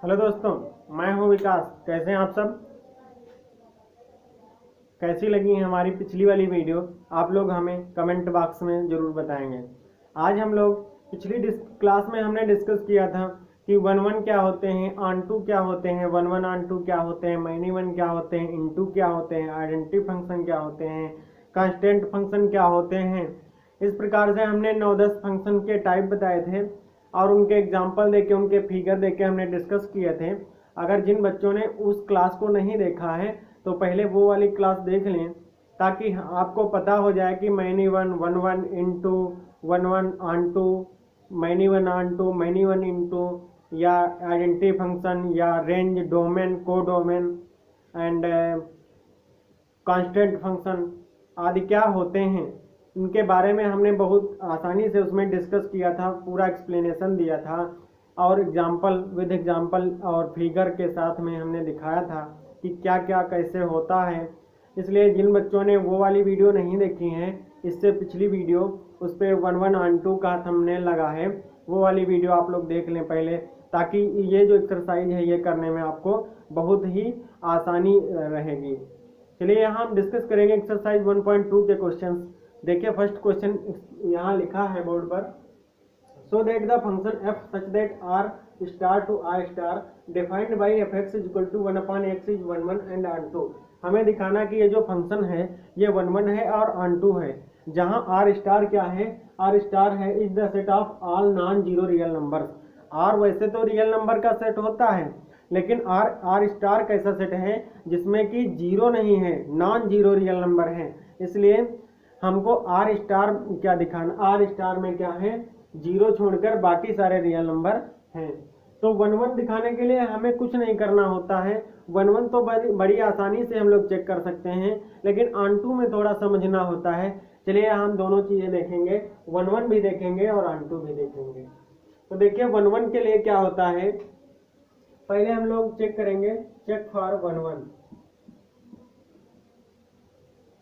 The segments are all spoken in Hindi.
हेलो दोस्तों, मैं हूं विकास। कैसे हैं आप सब? कैसी लगी है हमारी पिछली वाली वीडियो? आप लोग हमें कमेंट बॉक्स में ज़रूर बताएंगे। आज हम लोग पिछली क्लास में हमने डिस्कस किया था कि वन वन क्या होते हैं, आन टू क्या होते हैं, वन वन आन टू क्या होते हैं, मैनी वन क्या होते हैं, इन टू क्या होते हैं, आइडेंटिटी फंक्शन क्या होते हैं, कांस्टेंट फंक्शन क्या होते हैं। इस प्रकार से हमने 9-10 फंक्शन के टाइप बताए थे और उनके एग्जाम्पल देके, उनके फिगर देके हमने डिस्कस किए थे। अगर जिन बच्चों ने उस क्लास को नहीं देखा है तो पहले वो वाली क्लास देख लें, ताकि आपको पता हो जाए कि many one, one one into, one one आन टू, मैनी वन आन टू, मैनी वन इंटू, या आइडेंटिटी फंक्शन, या range, domain, codomain and constant function आदि क्या होते हैं। इनके बारे में हमने बहुत आसानी से उसमें डिस्कस किया था, पूरा एक्सप्लेनेशन दिया था और एग्जाम्पल विद एग्जाम्पल और फिगर के साथ में हमने दिखाया था कि क्या क्या कैसे होता है। इसलिए जिन बच्चों ने वो वाली वीडियो नहीं देखी हैं, इससे पिछली वीडियो उस पर वन वन आन टू का थंबनेल लगा है, वो वाली वीडियो आप लोग देख लें पहले, ताकि ये जो एक्सरसाइज है ये करने में आपको बहुत ही आसानी रहेगी। चलिए यहाँ हम डिस्कस करेंगे एक्सरसाइज 1.2 के क्वेश्चंस। देखिए फर्स्ट क्वेश्चन यहाँ लिखा है बोर्ड पर, so that the function f such that r star to i star defined by fx is equal to 1/x is 1 1 and onto. हमें दिखाना कि ये जो फंक्शन है ये 1 1 है और ऑन टू है, जहाँ r स्टार क्या है, r स्टार है is the set of all non zero real numbers. r वैसे तो रियल नंबर का सेट होता है, लेकिन r स्टार कैसा सेट है जिसमें कि जीरो नहीं है, नॉन जीरो रियल नंबर है। इसलिए हमको आर स्टार क्या दिखाना, आर स्टार में क्या है, जीरो छोड़कर बाकी सारे रियल नंबर हैं। तो वन वन दिखाने के लिए हमें कुछ नहीं करना होता है, वन वन तो बड़ी आसानी से हम लोग चेक कर सकते हैं, लेकिन ऑन टू में थोड़ा समझना होता है। चलिए हम दोनों चीज़ें देखेंगे, वन वन भी देखेंगे और ऑन टू भी देखेंगे। तो देखिए वन वन के लिए क्या होता है, पहले हम लोग चेक करेंगे, check for one one,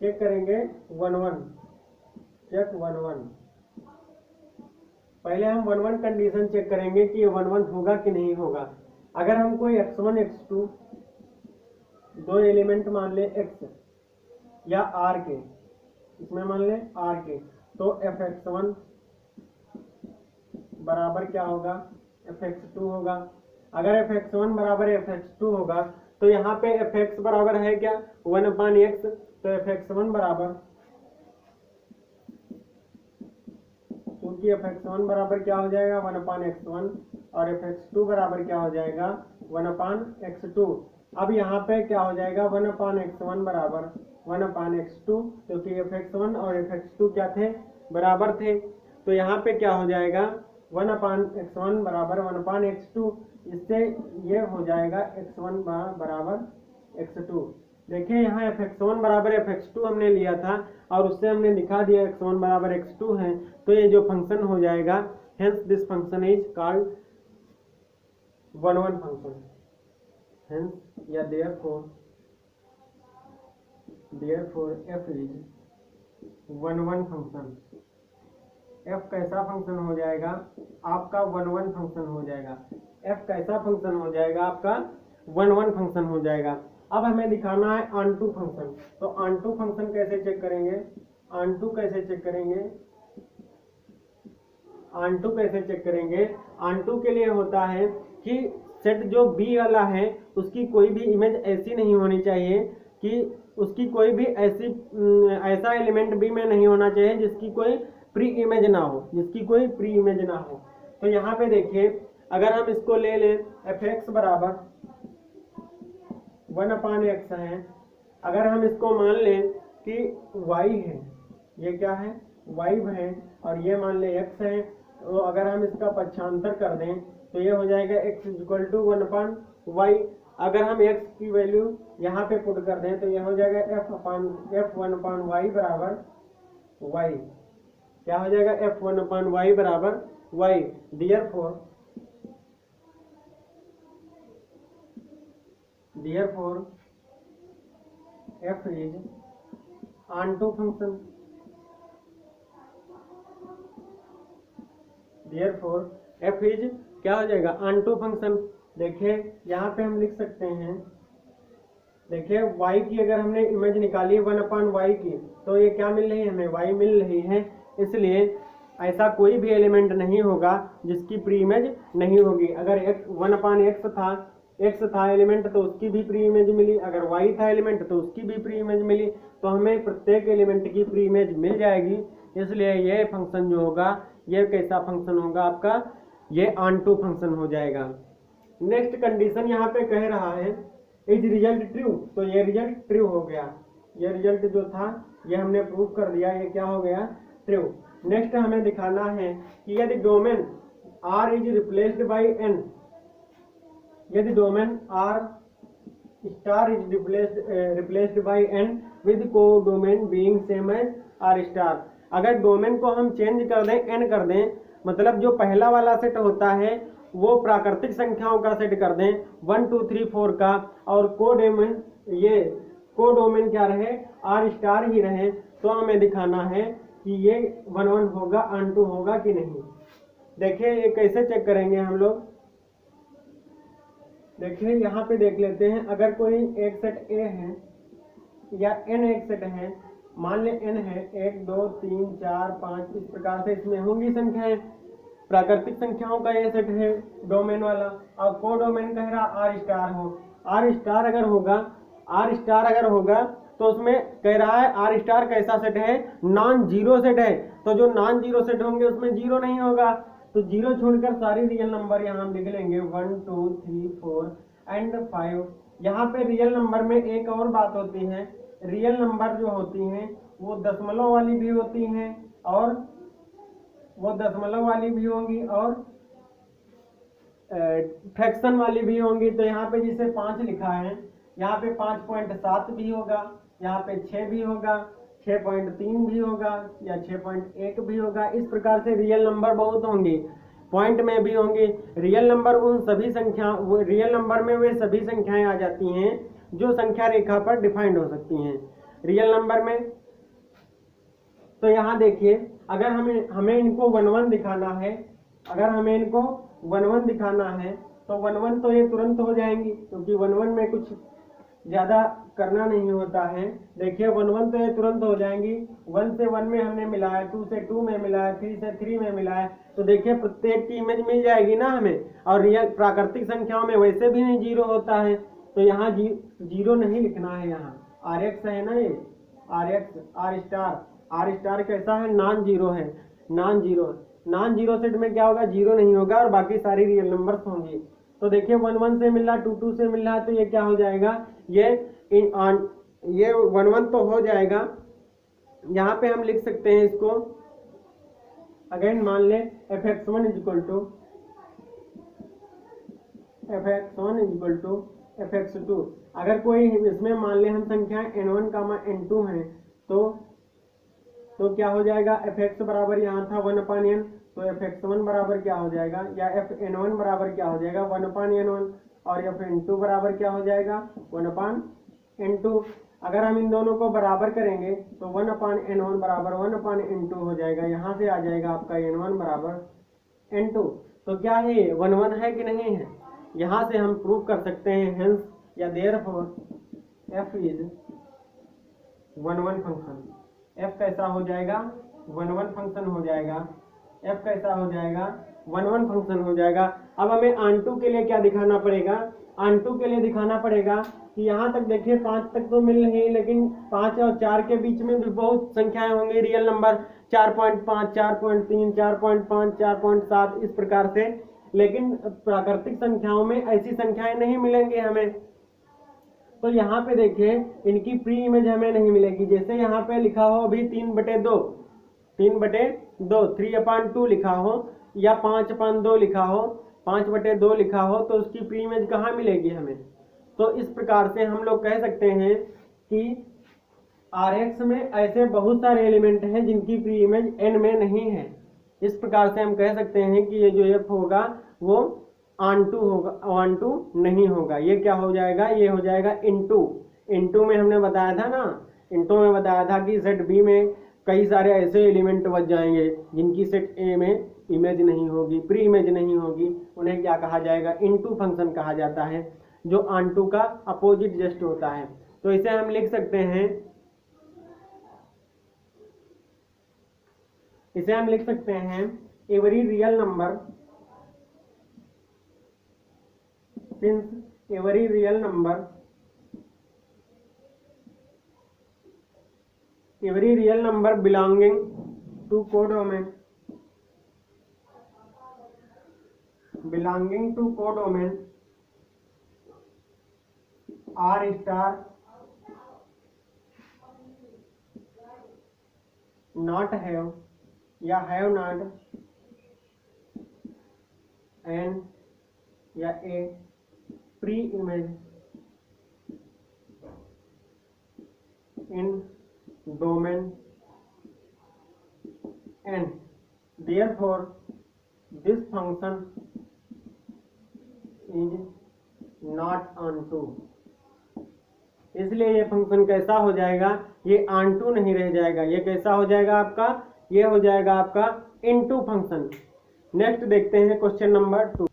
check करेंगे one one, check one one. पहले हम वन वन कंडीशन चेक करेंगे कि ये वन वन होगा कि नहीं होगा। अगर हम कोई x1 x2 दो एलिमेंट मान ले x या r के, इसमें मान ले r के, तो fx1 बराबर क्या होगा, fx2 होगा। अगर fx1 बराबर fx2 होगा तो यहाँ पे fx बराबर है क्या, 1/x, तो fx1 बराबर, क्योंकि fx1 बराबर क्या हो जाएगा 1/x1 और fx2 बराबर क्या हो जाएगा 1/x2। अब यहाँ पे क्या हो जाएगा 1/x1 बराबर 1/x2, क्योंकि fx1 और fx2 क्या थे, बराबर थे। तो यहाँ पे क्या हो जाएगा 1/x1 बराबर 1/x2, इससे ये हो जाएगा x1 बराबर x2। देखिए यहाँ fx1 बराबर fx2 हमने लिया था और उससे हमने दिखा दिया x1 बराबर x2 है, तो ये जो फंक्शन हो जाएगा, hence this function is called one one function, hence या therefore f is one one function. f कैसा फंक्शन हो जाएगा आपका, वन वन फंक्शन हो जाएगा। f कैसा फंक्शन हो जाएगा आपका, वन वन फंक्शन हो जाएगा। अब हमें दिखाना है ऑन टू फंक्शन। तो ऑन टू फंक्शन कैसे चेक करेंगे, ऑन टू कैसे चेक करेंगे, ऑन टू कैसे चेक करेंगे। ऑन टू के लिए होता है कि सेट जो बी वाला है उसकी कोई भी इमेज ऐसी नहीं होनी चाहिए कि उसकी कोई भी ऐसा एलिमेंट बी में नहीं होना चाहिए जिसकी कोई प्री इमेज ना हो, जिसकी कोई प्री इमेज ना हो। तो यहाँ पे देखिए, अगर हम इसको ले लें fx बराबर 1/x है, अगर हम इसको मान लें कि y है, ये क्या है y है, और ये मान लें x है, तो अगर हम इसका पक्षांतर कर दें तो ये हो जाएगा x is equal to 1/y। अगर हम x की वैल्यू यहाँ पे पुट कर दें तो ये हो जाएगा f1/y बराबर y। क्या हो जाएगा f1/y बराबर y। Therefore f is onto function। Therefore f is क्या हो जाएगा onto function। देखिए यहाँ पे हम लिख सकते हैं, देखिए y की अगर हमने इमेज निकाली 1/y की, तो ये क्या मिल रही है हमें, y मिल रही है। इसलिए ऐसा कोई भी एलिमेंट नहीं होगा जिसकी प्री इमेज नहीं होगी। अगर 1/x था, x था एलिमेंट तो उसकी भी प्री इमेज मिली, अगर y था एलिमेंट तो उसकी भी प्री इमेज मिली, तो हमें प्रत्येक एलिमेंट की प्री इमेज मिल जाएगी। इसलिए ये फंक्शन जो होगा ये कैसा फंक्शन होगा आपका, ये ऑनटू फंक्शन हो जाएगा। नेक्स्ट कंडीशन यहाँ पे कह रहा है इज रिजल्ट ट्रू, तो ये रिजल्ट ट्रू हो गया। ये रिजल्ट जो था ये हमने प्रूव कर दिया, ये क्या हो गया, ट्रू। नेक्स्ट हमें दिखाना है कि यदि domain R is replaced by N, यदि domain R star is replaced by N with co domain being same as R star. अगर डोमेन को हम चेंज कर दें, N कर दें, मतलब जो पहला वाला सेट होता है वो प्राकृतिक संख्याओं का सेट कर दें 1 2 3 4 का, और कोडोमेन क्या रहे, R स्टार ही रहे, तो हमें दिखाना है कि ये 1 1 होगा, ऑनटू होगा कि नहीं। देखिए ये कैसे चेक करेंगे हम लोग, देखिए यहाँ पे देख लेते हैं। अगर कोई एक सेट A है या n एक सेट है, मान ले n है 1 2 3 4 5, इस प्रकार से इसमें होंगी संख्याएं, प्राकृतिक संख्याओं का ये सेट है डोमेन वाला, और कोडोमेन कह रहा R स्टार हो। R स्टार अगर होगा तो उसमें कह रहा है R स्टार कैसा सेट है, नॉन जीरो सेट है, तो जो नॉन जीरो सेट होंगे उसमें जीरो नहीं होगा, तो जीरो छोड़कर सारी रियल नंबर यहाँ हम लिख लेंगे 1 2 3 4 एंड 5। यहाँ पे रियल नंबर में एक और बात होती है, रियल नंबर जो होती हैं वो दशमलव वाली भी होती हैं और वो दशमलव वाली भी होंगी और फ्रैक्शन वाली भी होंगी। तो यहाँ पे जिसे 5 लिखा है, यहाँ पे 5.7 भी होगा, यहाँ पे 6 भी होगा, 6.3 भी होगा या 6.1 भी होगा। इस प्रकार से रियल नंबर बहुत होंगी, पॉइंट में भी होंगी। रियल नंबर रियल नंबर में वे सभी संख्याएं आ जाती हैं जो संख्या रेखा पर डिफाइंड हो सकती हैं रियल नंबर में। तो यहाँ देखिए, अगर हमें इनको 1 1 दिखाना है, अगर हमें इनको 1 1 दिखाना है तो 1 1 तो ये तुरंत हो जाएंगी, क्योंकि 1 1 में कुछ ज़्यादा करना नहीं होता है। देखिए 1 1 तो ये तुरंत हो जाएंगी, 1 से 1 में हमने मिलाया, 2 से 2 में मिलाया, 3 से 3 में मिलाया, तो देखिए प्रत्येक की इमेज मिल जाएगी ना हमें। और रियल प्राकृतिक संख्याओं में वैसे भी नहीं जीरो होता है, तो यहाँ जीरो नहीं लिखना है, यहाँ RX है ना, ये RX R स्टार कैसा है, नॉन जीरो है, नॉन जीरो सेट में क्या होगा, जीरो नहीं होगा और बाकी सारी रियल नंबर्स होंगी। तो देखिए 1 1 से मिल रहा, 2 2 से मिल रहा, तो ये क्या हो जाएगा, ये 1 1 तो हो जाएगा। यहाँ पे हम लिख सकते हैं इसको, अगेन मान ले fx1 इक्वल टू fx2। अगर कोई इसमें मान ले हम संख्याएं n1 n2 हैं, तो क्या हो जाएगा, fx बराबर यहाँ था 1/n, तो fx1 बराबर क्या हो जाएगा, या fn1 बराबर क्या हो जाएगा 1/n1, और fn2 बराबर क्या हो जाएगा 1/n2। अगर हम इन दोनों को बराबर करेंगे तो 1/n1 बराबर 1/n2 हो जाएगा। यहाँ से आ जाएगा आपका n1 बराबर n2। तो क्या है, 1 1 है कि नहीं है, यहाँ से हम प्रूव कर सकते हैं। हेंस या therefore f is 1 1 function. f कैसा हो जाएगा, 1 1 फंक्शन हो जाएगा। f कैसा हो जाएगा, 1 1 फंक्शन हो जाएगा। अब हमें ऑनटू के लिए क्या दिखाना पड़ेगा, ऑनटू के लिए दिखाना पड़ेगा कि यहाँ तक देखिए 5 तक तो मिल रही है, लेकिन 5 और 4 के बीच में भी बहुत संख्याएं होंगी रियल नंबर, 4.5 4.3 4.5 4.7 इस प्रकार से। लेकिन प्राकृतिक संख्याओं में ऐसी संख्याएं नहीं मिलेंगी हमें। तो यहाँ पे देखिए इनकी प्री इमेज हमें नहीं मिलेगी। जैसे यहाँ पे लिखा हो अभी 3/2 3/2 लिखा हो, या 5/2 लिखा हो, 5/2 लिखा हो, तो उसकी प्री इमेज कहाँ मिलेगी हमें। तो इस प्रकार से हम लोग कह सकते हैं कि RX में ऐसे बहुत सारे एलिमेंट हैं जिनकी प्री इमेज N में नहीं है। इस प्रकार से हम कह सकते हैं कि ये जो F होगा वो ऑनटू होगा, ऑनटू नहीं होगा। ये क्या हो जाएगा, ये हो जाएगा इनटू में हमने बताया था ना, इनटू में बताया था कि सेट बी में कई सारे ऐसे एलिमेंट बच जाएंगे जिनकी सेट ए में इमेज नहीं होगी, प्री इमेज नहीं होगी, उन्हें क्या कहा जाएगा, इनटू फंक्शन कहा जाता है, जो ऑनटू का अपोजिट जस्ट होता है। तो इसे हम लिख सकते हैं, इसे हम लिख सकते हैं every real number, since every real number, every real number belonging to codomain, belonging to codomain R star not have या have not and या a pre image in domain and therefore this function is not onto, इसलिए ये फंक्शन कैसा हो जाएगा, ये ऑनटू नहीं रह जाएगा, ये कैसा हो जाएगा आपका, ये हो जाएगा आपका इनटू फंक्शन। नेक्स्ट देखते हैं क्वेश्चन नंबर 2।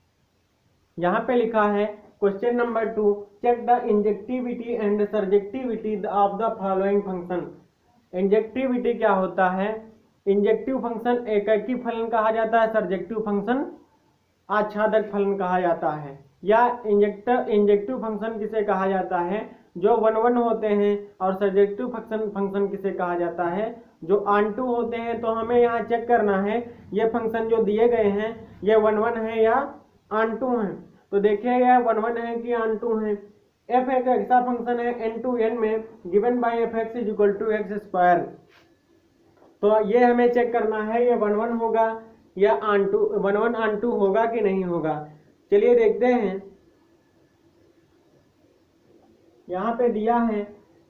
यहाँ पे लिखा है question number 2, check the injectivity and surjectivity of the following function. Injectivity क्या होता है, इंजेक्टिव फंक्शन एकैकी फलन कहा जाता है, सर्जेक्टिव फंक्शन आच्छादक फलन कहा जाता है, या इंजेक्टिव फंक्शन किसे कहा जाता है, जो 1 होते हैं, और सर्जेक्टिव फंक्शन किसे कहा जाता है, जो ऑनटू होते हैं। तो हमें यहाँ चेक करना है ये फंक्शन जो दिए गए हैं ये 1 है या ऑनटू हैं। तो देखिए यह 1 है कि ऑनटू हैं। एफ एक ऐसा फंक्शन है n to n में given by F X is equal to X square. तो ये हमें चेक करना है ये 1 होगा या ऑनटू 1 ऑनटू होगा कि नहीं होगा। चलिए देखते हैं, यहाँ पे दिया है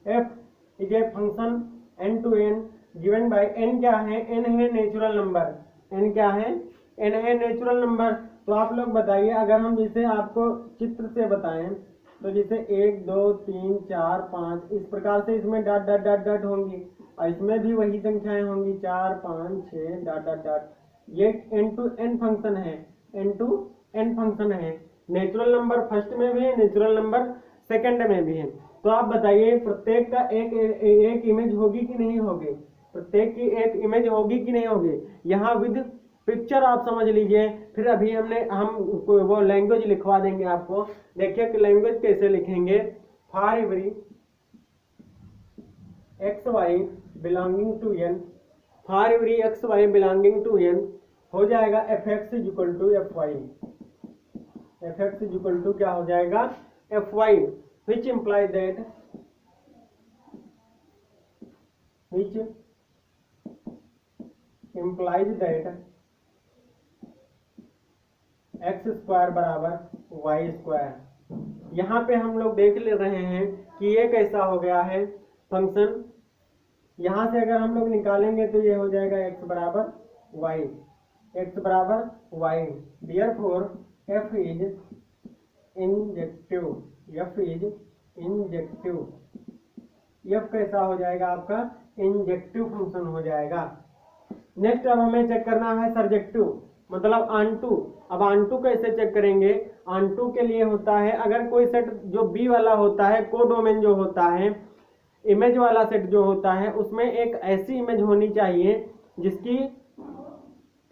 f is a function n to n given by n क्या है, n है नेचुरल नंबर, n क्या है, n है नेचुरल नंबर। तो आप लोग बताइए, अगर हम जिसे आपको चित्र से बताएं तो जैसे 1 2 3 4 5 इस प्रकार से इसमें डॉट डॉट डॉट डॉट होंगी, और इसमें भी वही संख्याएं होंगी 4 5 6 डॉट डॉट डॉट। ये n to n फंक्शन है, n to n फंक्शन है। नेचुरल नंबर फर्स्ट में भी है, नेचुरल नंबर सेकंड में भी है। तो आप बताइए प्रत्येक का एक इमेज होगी कि नहीं होगी, प्रत्येक की एक इमेज होगी कि नहीं होगी। यहाँ विद पिक्चर आप समझ लीजिए, फिर अभी हम वो लैंग्वेज लिखवा देंगे आपको। देखिए कि लैंग्वेज कैसे लिखेंगे, for every X Y belonging to n, for every X Y belonging to n हो जाएगा F X is equal to F Y, F X is equal to क्या हो जाएगा, F Y, which implies that X square बराबर वाई स्क्वायर। यहाँ पे हम लोग देख ले रहे हैं कि ये कैसा हो गया है फंक्शन। यहाँ से अगर हम लोग निकालेंगे तो ये हो जाएगा एक्स बराबर वाई, एक्स बराबर Y. Therefore F is injective, F is injective, F कैसा हो जाएगा आपका, इंजेक्टिव फंक्शन हो जाएगा। नेक्स्ट अब हमें चेक करना है सर्जेक्टिव, मतलब ऑनटू। अब ऑनटू कैसे चेक करेंगे, ऑनटू के लिए होता है अगर कोई सेट जो बी वाला होता है, कोडोमेन जो होता है, इमेज वाला सेट जो होता है, उसमें एक ऐसी इमेज होनी चाहिए जिसकी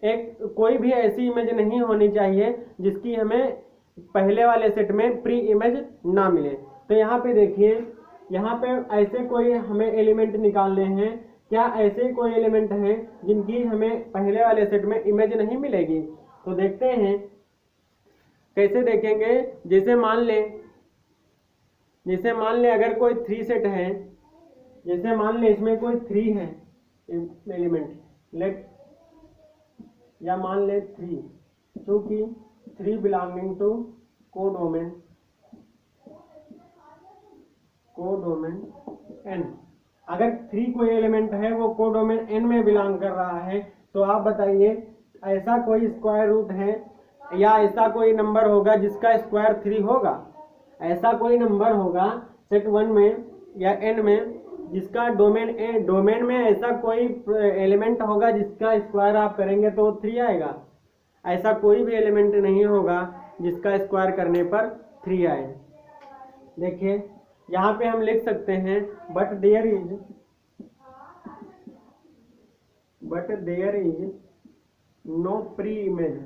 कोई भी ऐसी इमेज नहीं होनी चाहिए जिसकी हमें पहले वाले सेट में प्री इमेज ना मिले। तो यहाँ पे देखिए, यहाँ पे ऐसे कोई हमें एलिमेंट निकालने हैं, क्या ऐसे कोई एलिमेंट हैं जिनकी हमें पहले वाले सेट में इमेज नहीं मिलेगी। तो देखते हैं कैसे देखेंगे। जैसे मान ले अगर कोई 3 सेट है, जैसे मान ले इसमें कोई 3 है एलिमेंट, लेट या मान ले 3, क्योंकि 3 बिलोंगिंग टू कोडोमेन n। अगर 3 कोई एलिमेंट है वो कोडोमेन n में बिलोंग कर रहा है, तो आप बताइए ऐसा कोई स्क्वायर रूट है या ऐसा कोई नंबर होगा जिसका स्क्वायर 3 होगा। ऐसा कोई नंबर होगा सेट 1 में या n में जिसका डोमेन में ऐसा कोई एलिमेंट होगा जिसका स्क्वायर आप करेंगे तो 3 आएगा। ऐसा कोई भी एलिमेंट नहीं होगा जिसका स्क्वायर करने पर 3 आए। देखिए यहाँ पे हम लिख सकते हैं but there is no pre image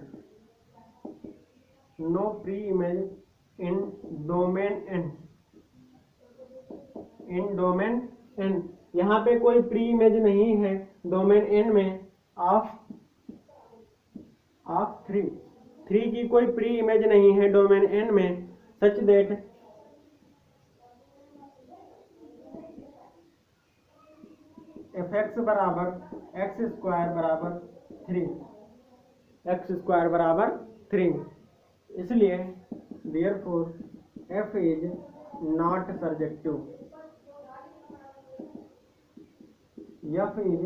in domain n। यहाँ पे कोई प्री इमेज नहीं है डोमेन n में ऑफ 3 की कोई प्री इमेज नहीं है डोमेन n में सच दैट fx बराबर x स्क्वायर बराबर 3। इसलिए therefore f is not surjective. f is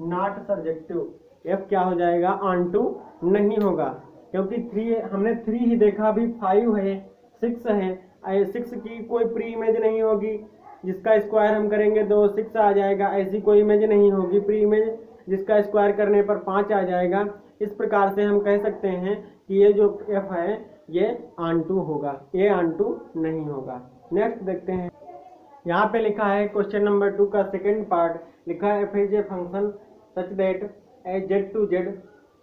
not surjective. f क्या हो जाएगा? ऑनटू नहीं होगा, क्योंकि 3 हमने 3 ही देखा, अभी 5 है, 6 है। 6 की कोई प्री इमेज नहीं होगी, जिसका स्क्वायर हम करेंगे तो 6 आ जाएगा। ऐसी कोई इमेज नहीं होगी प्री इमेज जिसका स्क्वायर करने पर 5 आ जाएगा। इस प्रकार से हम कह सकते हैं कि ये जो f है ये ऑनटू होगा, ये ऑनटू नहीं होगा। नेक्स्ट देखते हैं, यहाँ पे लिखा है क्वेश्चन नंबर 2 का सेकेंड पार्ट लिखा है f is a function such that z to z,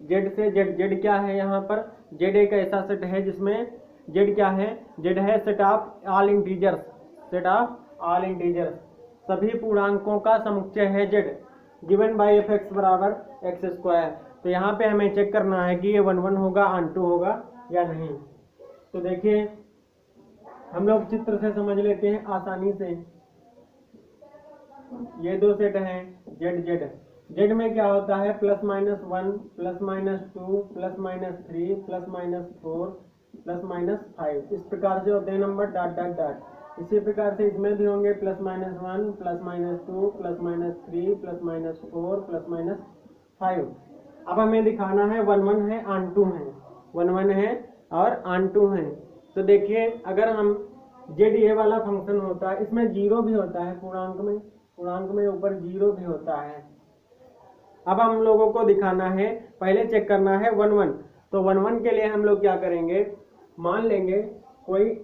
z से z क्या है? यहाँ पर z एक ऐसा सेट है जिसमें z क्या है? z है सेट ऑफ ऑल इंटीजर्स, सभी पूर्णांकों का समुच्चय है z, गिवन बाय fx बराबर x स्क्वायर। तो यहाँ पे हमें चेक करना है कि ये 1 1 होगा, ऑनटू होगा या नहीं। तो देखिए हम लोग चित्र से समझ लेते हैं आसानी से। ये दो सेट हैं z में क्या होता है? +-1, +-2, +-3, +-4, +-5, इस प्रकार से होते हैं नंबर डॉट डॉट डॉट। इसी प्रकार से इसमें भी होंगे +-1, +-2, +-3, +-4, +-5। अब हमें दिखाना है 1 1 है, ऑनटू है, 1 1 है और ऑनटू है। तो देखिए अगर हम z ये वाला फंक्शन होता है, इसमें 0 भी होता है, पूर्णांक में ऊपर 0 भी होता है। अब हम लोगों को दिखाना है, पहले चेक करना है 1 1। तो 1 1 के लिए हम लोग क्या करेंगे? मान लेंगे कोई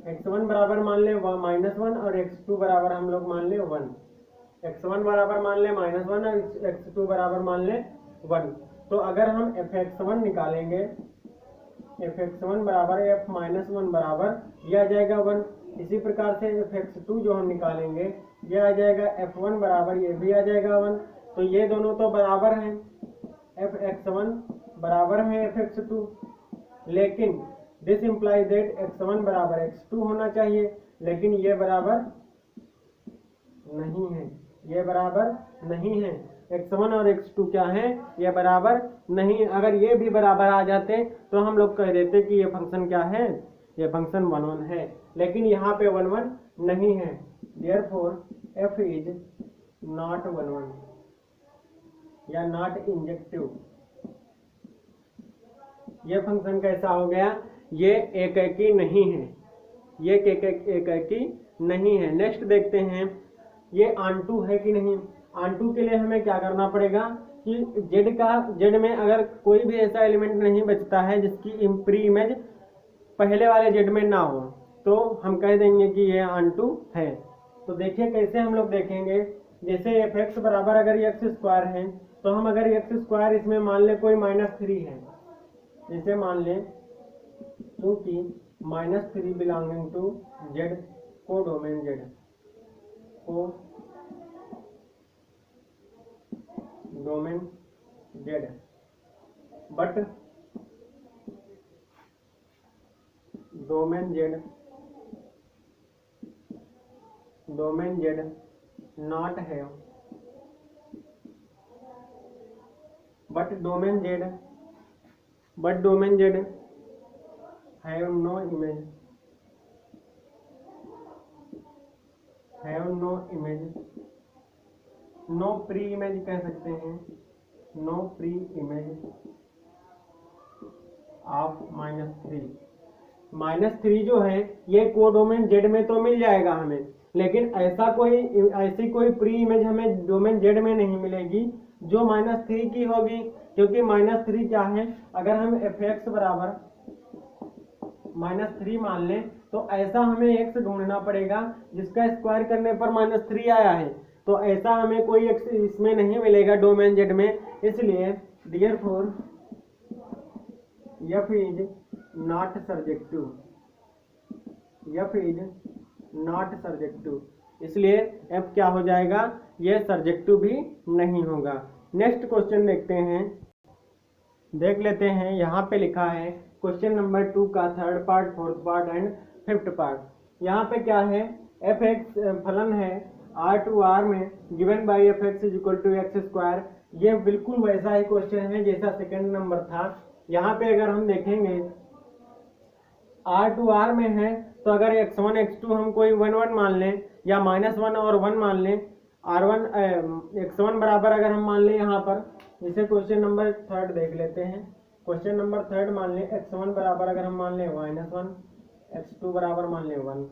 x1 बराबर मान ले -1 और x2 बराबर हम लोग मान ले 1। x1 बराबर मान ले -1 और x2 बराबर मान ले 1। तो अगर हम fx1 निकालेंगे, fx1 बराबर f-1 बराबर ये आ जाएगा 1। इसी प्रकार से fx2 जो हम निकालेंगे ये आ जाएगा f1 बराबर, ये भी आ जाएगा 1। तो ये दोनों तो बराबर हैं, fx1 बराबर है fx2, लेकिन दिस इम्प्लाई दैट x1 बराबर x2 होना चाहिए, लेकिन ये बराबर नहीं है, x1 और x2 क्या है? ये बराबर नहीं। अगर ये भी बराबर आ जाते तो हम लोग कह देते कि ये फंक्शन क्या है? ये फंक्शन 1 1 है, लेकिन यहाँ पे 1 1 नहीं है। therefore f इज नॉट 1 1 या नॉट इंजेक्टिव। ये फंक्शन कैसा हो गया? ये एकैकी नहीं है, ये एकैकी नहीं है। नेक्स्ट देखते हैं ये ऑनटू है कि नहीं। ऑनटू के लिए हमें क्या करना पड़ेगा कि z में अगर कोई भी ऐसा एलिमेंट नहीं बचता है जिसकी प्री इमेज पहले वाले z में ना हो, तो हम कह देंगे कि ये ऑनटू है। तो देखिए कैसे हम लोग देखेंगे, जैसे fx बराबर अगर x स्क्वायर है, तो हम अगर x स्क्वायर इसमें मान ले कोई -3 है, जैसे मान लें क्योंकि -3 belonging to z, co domain z, co domain z, but domain z not है, but domain z have no image, no pre image कह सकते हैं, नो प्री इमेज ऑफ -3 जो है ये कोडोमेन z में तो मिल जाएगा हमें, लेकिन ऐसी कोई प्री इमेज हमें डोमेन z में नहीं मिलेगी जो -3 की होगी, क्योंकि -3 क्या है, अगर हम f(x) बराबर -3 मान लें तो ऐसा हमें x ढूंढना पड़ेगा जिसका स्क्वायर करने पर -3 आया है। तो ऐसा हमें कोई x इसमें नहीं मिलेगा डोमेन z में, इसलिए therefore f is not surjective, f is not surjective, इसलिए f क्या हो जाएगा, ये सर्जेक्टिव भी नहीं होगा। नेक्स्ट क्वेश्चन देखते हैं, देख लेते हैं। यहाँ पे लिखा है क्वेश्चन नंबर 2 का 3rd part, 4th part and 5th part. यहाँ पे क्या है, f(x) फलन है R2R में given by f(x) is equal to x²। ये बिल्कुल वैसा ही क्वेश्चन है जैसा सेकंड नंबर था। यहाँ पे अगर हम देखेंगे R2R में है तो अगर x1 x2 हम कोई 1 1 मान लें या -1 और 1 मान लें, R1 x1 बराबर अगर हम मान लें यहाँ पर, जैसे क्वेश्चन नंबर 3rd देख लेते हैं। क्वेश्चन नंबर 3rd मान लें x1 बराबर अगर हम मान लें -1, x2 बराबर मान लें 1,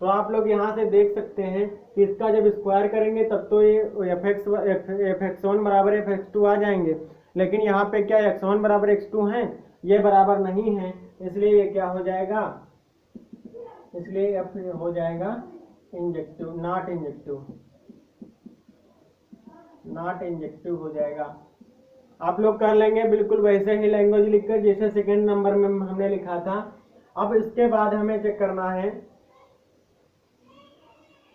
तो आप लोग यहाँ से देख सकते हैं कि इसका जब स्क्वायर करेंगे तब तो ये fx1 बराबर fx2 आ जाएंगे, लेकिन यहाँ पे क्या x1 बराबर x2 हैं, ये बराबर नहीं है, इसलिए ये क्या हो जाएगा, इसलिए f हो जाएगा injective, not injective, not injective हो जाएगा। आप लोग कर लेंगे बिल्कुल वैसे ही लैंग्वेज लिखकर जैसे सेकंड नंबर में हमने लिखा था। अब इसके बाद हमें चेक करना है,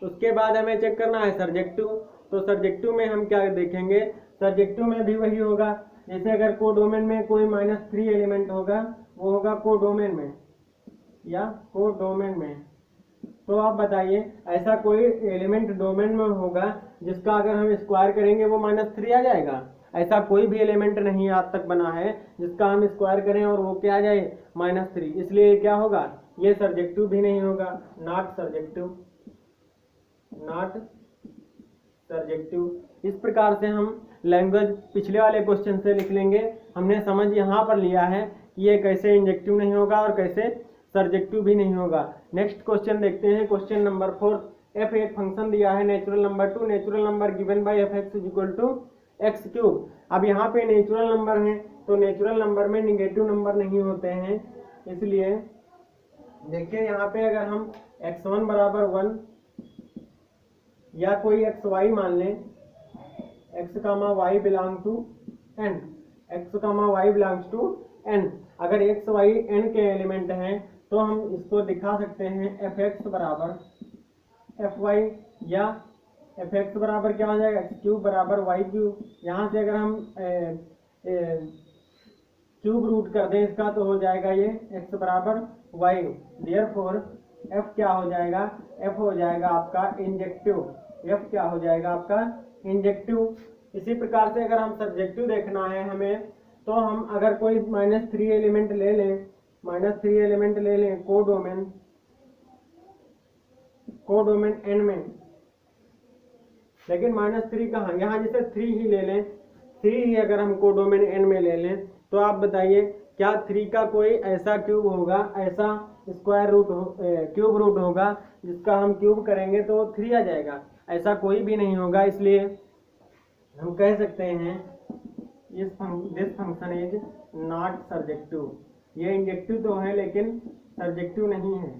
उसके बाद हमें चेक करना है सर्जेक्टिव। तो सर्जेक्टिव में हम क्या देखेंगे, सर्जेक्टिव में भी वही होगा, जैसे अगर कोडोमेन में कोई -3 एलिमेंट होगा, वो होगा कोडोमेन में या कोडोमेन में। तो आप बताइए ऐसा कोई एलिमेंट डोमेन में होगा जिसका अगर हम स्क्वायर करेंगे वो -3 आ जाएगा? ऐसा कोई भी एलिमेंट नहीं आज तक बना है जिसका हम स्क्वायर करें और वो क्या आ जाए, -3, इसलिए क्या होगा, ये सर्जेक्टिव भी नहीं होगा, नॉट सर्जेक्टिव, नॉट सर्जेक्टिव। इस प्रकार से हम लैंग्वेज पिछले वाले क्वेश्चन से लिख लेंगे। हमने समझ यहाँ पर लिया है कि ये कैसे इंजेक्टिव नहीं होगा और कैसे सर्जेक्टिव भी नहीं होगा। नेक्स्ट क्वेश्चन देखते हैं, क्वेश्चन नंबर 4। f एक फंक्शन दिया है natural number 2, natural number given by f(x) is equal to x³। अब यहाँ पे नेचुरल नंबर है तो नेचुरल नंबर में निगेटिव नंबर नहीं होते हैं, इसलिए देखिए यहाँ पे अगर हम x1 बराबर 1 या कोई xy मान लें, x, y belong to n, x, y belongs to n, अगर x, y n के एलिमेंट हैं तो हम इसको दिखा सकते हैं f(x) बराबर fy, या f(x) बराबर क्या हो जाएगा, x³ बराबर y³। यहाँ से अगर हम क्यूब रूट कर दें इसका तो हो जाएगा ये x बराबर y। देयरफॉर f क्या हो जाएगा, f हो जाएगा आपका इंजेक्टिव, f क्या हो जाएगा आपका इंजेक्टिव। इसी प्रकार से अगर हम सब्जेक्टिव देखना है हमें, तो हम अगर कोई -3 एलिमेंट ले लें, -3 एलिमेंट ले लें कोडोमेन n में, लेकिन -3 कहाँ, यहाँ जैसे 3 ही ले लें, 3 ही अगर हम कोडोमेन n में ले लें, तो आप बताइए क्या 3 का कोई ऐसा क्यूब होगा, ऐसा स्क्वायर रूट क्यूब रूट होगा जिसका हम क्यूब करेंगे तो 3 आ जाएगा? ऐसा कोई भी नहीं होगा, इसलिए हम कह सकते हैं this function is not surjective. ये इंजेक्टिव तो है लेकिन सर्जेक्टिव नहीं है।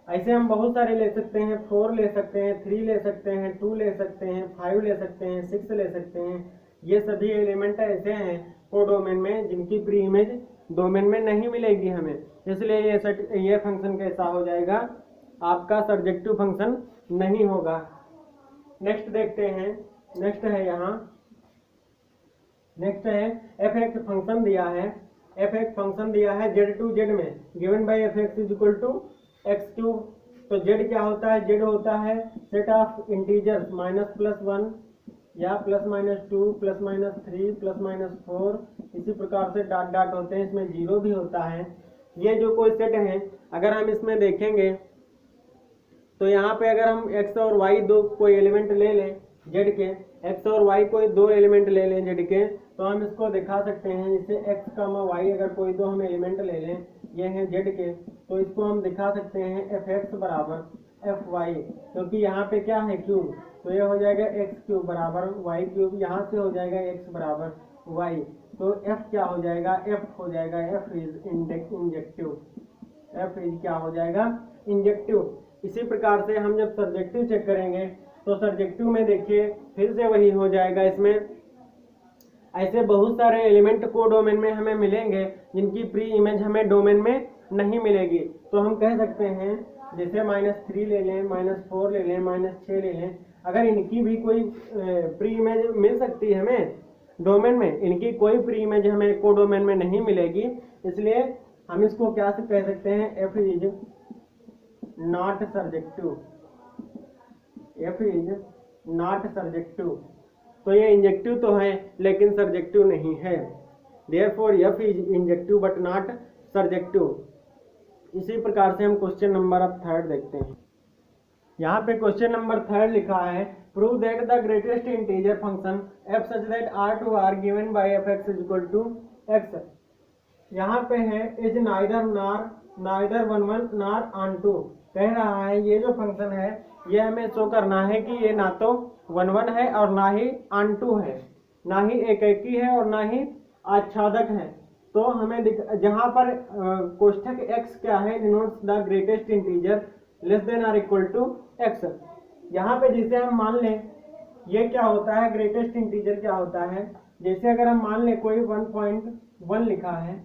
ऐसे हम बहुत सारे ले सकते हैं, 4 ले सकते हैं, 3 ले सकते हैं, 2 ले सकते हैं, 5 ले सकते हैं, 6 ले सकते हैं। ये सभी एलिमेंट ऐसे हैं कोडोमेन में जिनकी प्री इमेज डोमेन में नहीं मिलेगी हमें, इसलिए ये फंक्शन कैसा हो जाएगा, आपका सर्जेक्टिव फंक्शन नहीं होगा। नेक्स्ट देखते हैं, नेक्स्ट है यहाँ, नेक्स्ट है f(x) फंक्शन दिया है, f(x) फंक्शन दिया है z टू z में given by f(x) is equal to x³। तो z क्या होता है, z होता है सेट ऑफ इंटीजर्स -+1 या +-2 +-3 +-4, इसी प्रकार से डॉट डॉट होते हैं, इसमें 0 भी होता है। ये जो कोई सेट है अगर हम इसमें देखेंगे तो यहाँ पे अगर हम x और y दो कोई एलिमेंट ले लें z के, x और y कोई 2 एलिमेंट ले लें z के, तो हम इसको दिखा सकते हैं जैसे x, y अगर कोई 2 हम एलिमेंट ले लें, ये हैं z के, तो इसको हम दिखा सकते हैं f(x) बराबर fy, क्योंकि यहाँ पे क्या है क्यूब, तो ये हो जाएगा एक्स क्यूब बराबर वाई क्यूब, यहाँ से हो जाएगा एक्स बराबर वाई। तो एफ क्या हो जाएगा, एफ हो जाएगा F is injective, F is क्या हो जाएगा इंजेक्टिव। इसी प्रकार से हम जब सब्जेक्टिव चेक करेंगे तो सब्जेक्टिव में देखिए फिर से वही हो जाएगा। इसमें ऐसे बहुत सारे एलिमेंट को डोमेन में हमें मिलेंगे जिनकी प्री इमेज हमें डोमेन में नहीं मिलेगी। तो हम कह सकते हैं जैसे -3 ले लें, -4 ले लें, -6 ले लें, अगर इनकी भी कोई प्री इमेज मिल सकती है हमें डोमेन में, इनकी कोई प्री इमेज हमें को डोमेन में नहीं मिलेगी, इसलिए हम इसको क्या से कह सकते हैं, F is not subjective, F is not subjective. तो ये इंजेक्टिव तो है लेकिन सब्जेक्टिव नहीं है, therefore F is injective but not subjective. इसी प्रकार से हम क्वेश्चन नंबर अब 3 देखते हैं। यहाँ पे क्वेश्चन नंबर 3 लिखा है, prove that the greatest integer function f such that r to r given by fx is equal to x। यहाँ पे है is neither 1 1 nor onto. कह रहा है ये जो फंक्शन है ये हमें शो करना है कि ये ना तो 1 1 है और ना ही ऑन टू है, ना ही एकाकी है और ना ही आच्छादक है। तो हमें जहाँ पर कोष्ठक x क्या है, denotes the greatest integer less than or equal to x। यहाँ पे जिसे हम मान लें ये क्या होता है, ग्रेटेस्ट इंटीजर क्या होता है, जैसे अगर हम मान लें कोई 1.1 लिखा है,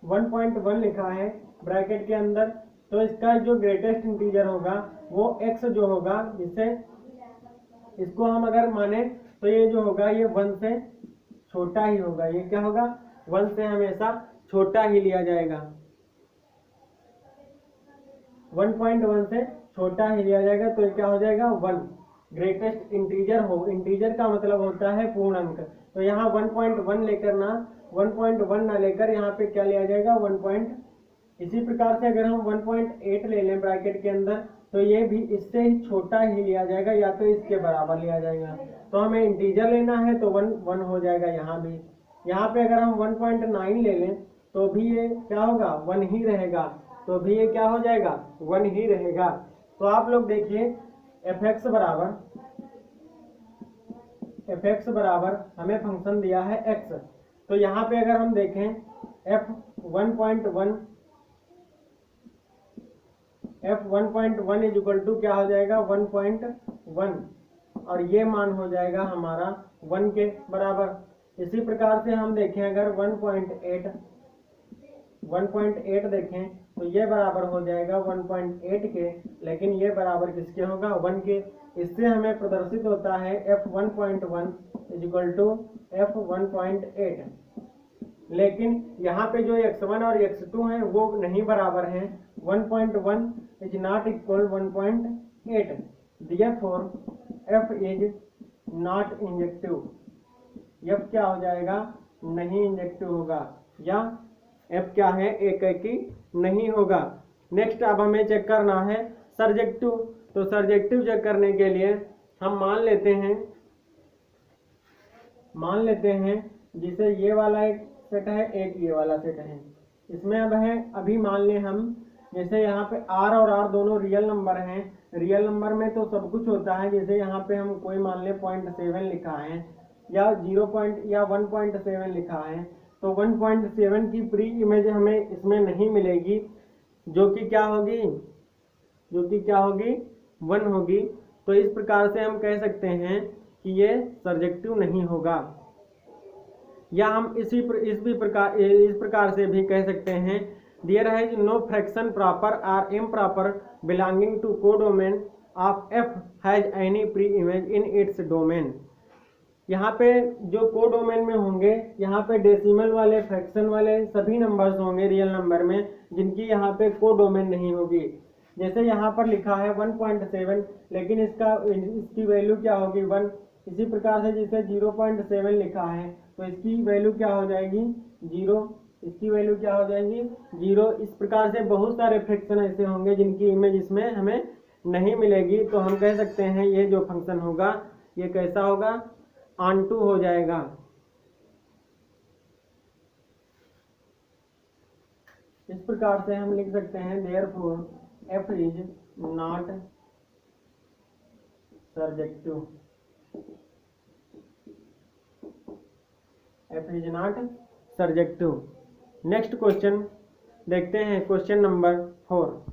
1.1 लिखा है ब्रैकेट के अंदर, तो इसका जो ग्रेटेस्ट इंटीजर होगा वो x जो होगा, जिससे इसको हम अगर माने तो ये जो होगा ये 1 से छोटा ही होगा। ये क्या होगा, 1 से हमेशा छोटा ही लिया जाएगा, 1.1 से छोटा ही लिया जाएगा। तो ये क्या हो जाएगा 1। ग्रेटेस्ट इंटीजर हो, इंटीजर का मतलब होता है पूर्ण अंक, तो यहाँ 1.1 लेकर ना 1.1 ना लेकर यहाँ पे क्या लिया जाएगा 1. इसी प्रकार से अगर हम 1.8 ले लें ब्रैकेट के अंदर, तो ये भी इससे ही छोटा ही लिया जाएगा या तो इसके बराबर लिया जाएगा। तो हमें इंटीजर लेना है तो 1 हो जाएगा यहाँ भी। यहाँ पे अगर हम 1.9 ले लें तो भी ये क्या होगा 1 ही रहेगा, तो भी ये क्या हो जाएगा 1 ही रहेगा। तो आप लोग देखिए fx बराबर हमें फंक्शन दिया है x। तो यहाँ पे अगर हम देखें f1.1 इज इक्वल टू क्या हो जाएगा 1.1, और ये मान हो जाएगा हमारा 1 के बराबर। इसी प्रकार से हम देखें अगर 1.8 देखें तो ये बराबर हो जाएगा 1.8 के, लेकिन ये बराबर किसके होगा 1 के। इससे हमें प्रदर्शित होता है f1.1 is equal to f1.8, लेकिन यहाँ पे जो x1 और x2 हैं वो नहीं बराबर हैं, 1.1 is not equal 1.8, therefore f is not injective. f क्या हो जाएगा नहीं इंजेक्टिव होगा, या f क्या है एकाकी नहीं होगा। नेक्स्ट अब हमें चेक करना है सर्जेक्टिव। तो सर्जेक्टिव चेक करने के लिए हम मान लेते हैं जिसे ये वाला एक सेट है, एक ये वाला सेट है। इसमें अब है अभी मान लें हम, जैसे यहाँ पे r और r दोनों रियल नंबर हैं, रियल नंबर में तो सब कुछ होता है। जैसे यहाँ पे हम कोई मान लें 0.7 लिखा है या 1.7 लिखा है, तो 1.7 की प्री इमेज हमें इसमें नहीं मिलेगी, जो कि क्या होगी 1 होगी। तो इस प्रकार से हम कह सकते हैं कि ये सर्जेक्टिव नहीं होगा। या हम इस प्रकार से भी कह सकते हैं, there has no fraction proper और improper belonging to codomain of F has any pre image in its domain. यहाँ पे जो कोडोमेन में होंगे, यहाँ पे डेसिमल वाले फ्रैक्शन वाले सभी नंबर्स होंगे रियल नंबर में, जिनकी यहाँ पे कोडोमेन नहीं होगी। जैसे यहाँ पर लिखा है 1.7, लेकिन इसकी वैल्यू क्या होगी 1। इसी प्रकार से जैसे 0.7 लिखा है तो इसकी वैल्यू क्या हो जाएगी 0, इसकी वैल्यू क्या हो जाएगी 0। इस प्रकार से बहुत सारे फ्रैक्शन ऐसे होंगे जिनकी इमेज इसमें हमें नहीं मिलेगी। तो हम कह सकते हैं ये जो फंक्शन होगा ये कैसा होगा ऑनटू हो जाएगा। इस प्रकार से हम लिख सकते हैं therefore f is not surjective, F is not surjective। Next question देखते हैं, क्वेश्चन नंबर 4।